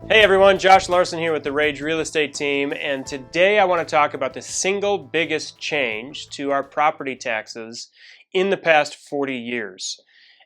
Hey everyone, Josh Larson here with the Rage Real Estate team, and today I want to talk about the single biggest change to our property taxes in the past 40 years.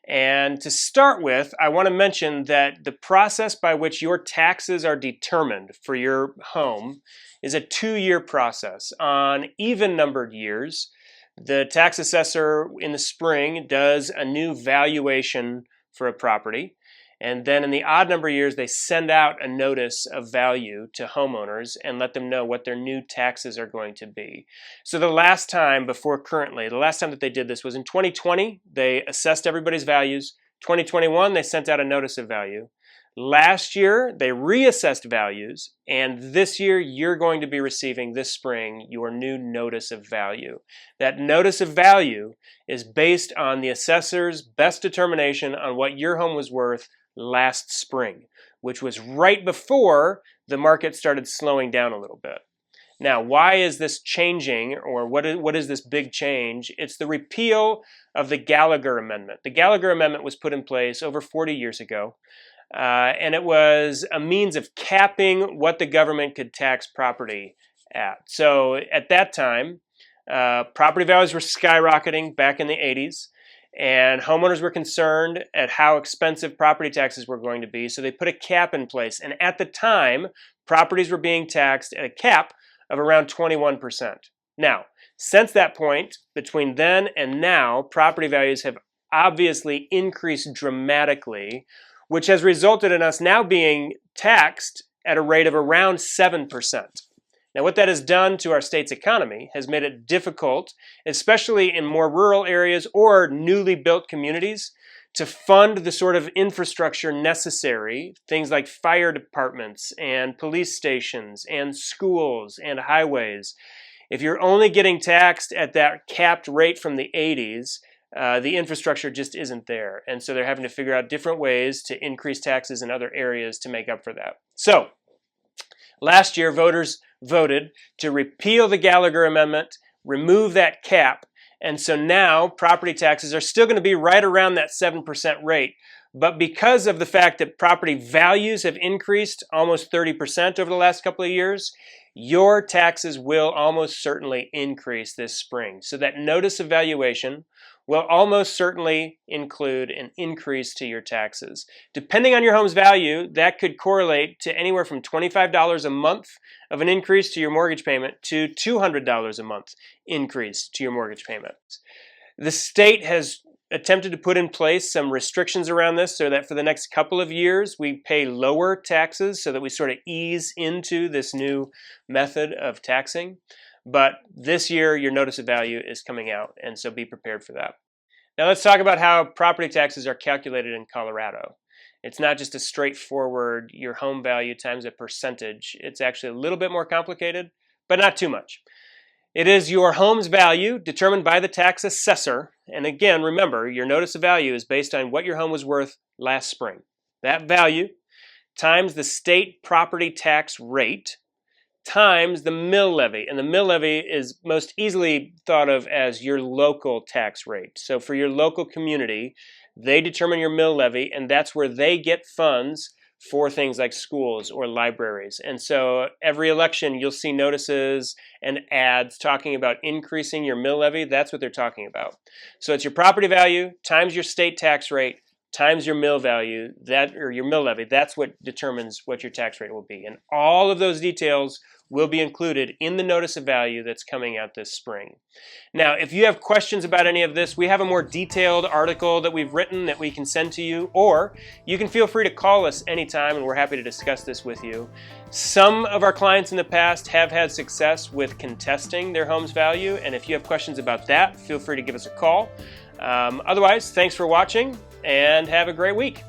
And to start with, I want to mention that the process by which your taxes are determined for your home is a 2-year process. On even-numbered years, the tax assessor in the spring does a new valuation for a property. And then in the odd number years, they send out a notice of value to homeowners and let them know what their new taxes are going to be. So the last time the last time that they did this was in 2020. They assessed everybody's values. 2021, they sent out a notice of value. Last year, they reassessed values. And this year, you're going to be receiving this spring your new notice of value. That notice of value is based on the assessor's best determination on what your home was worth last spring, which was right before the market started slowing down a little bit. Now, why is this changing, or what is this big change? It's the repeal of the Gallagher Amendment. The Gallagher Amendment was put in place over 40 years ago, and it was a means of capping what the government could tax property at. So at that time, property values were skyrocketing back in the 80s. And homeowners were concerned at how expensive property taxes were going to be, so they put a cap in place. And at the time, properties were being taxed at a cap of around 21%. Now, since that point, between then and now, property values have obviously increased dramatically, which has resulted in us now being taxed at a rate of around 7%. Now, what that has done to our state's economy has made it difficult, especially in more rural areas or newly built communities, to fund the sort of infrastructure necessary, things like fire departments and police stations and schools and highways. If you're only getting taxed at that capped rate from the 80s, the infrastructure just isn't there. And so they're having to figure out different ways to increase taxes in other areas to make up for that. So, last year, voters voted to repeal the Gallagher Amendment, remove that cap, and so now property taxes are still going to be right around that 7% rate. But because of the fact that property values have increased almost 30% over the last couple of years, your taxes will almost certainly increase this spring. So that notice of valuation will almost certainly include an increase to your taxes. Depending on your home's value, that could correlate to anywhere from $25 a month of an increase to your mortgage payment to $200 a month increase to your mortgage payment. The state has attempted to put in place some restrictions around this so that for the next couple of years we pay lower taxes so that we sort of ease into this new method of taxing. But this year your notice of value is coming out, and so be prepared for that. Now let's talk about how property taxes are calculated in Colorado. It's not just a straightforward your home value times a percentage. It's actually a little bit more complicated, but not too much. It is your home's value determined by the tax assessor. And again, remember, your notice of value is based on what your home was worth last spring. That value times the state property tax rate times the mill levy. And the mill levy is most easily thought of as your local tax rate. So for your local community, they determine your mill levy, and that's where they get funds for things like schools or libraries. And so every election you'll see notices and ads talking about increasing your mill levy. That's what they're talking about. So it's your property value times your state tax rate times your mill value, or your mill levy. That's what determines what your tax rate will be. And all of those details will be included in the notice of value that's coming out this spring. Now, if you have questions about any of this, we have a more detailed article that we've written that we can send to you, or you can feel free to call us anytime and we're happy to discuss this with you. Some of our clients in the past have had success with contesting their home's value, and if you have questions about that, feel free to give us a call. Otherwise, thanks for watching and have a great week.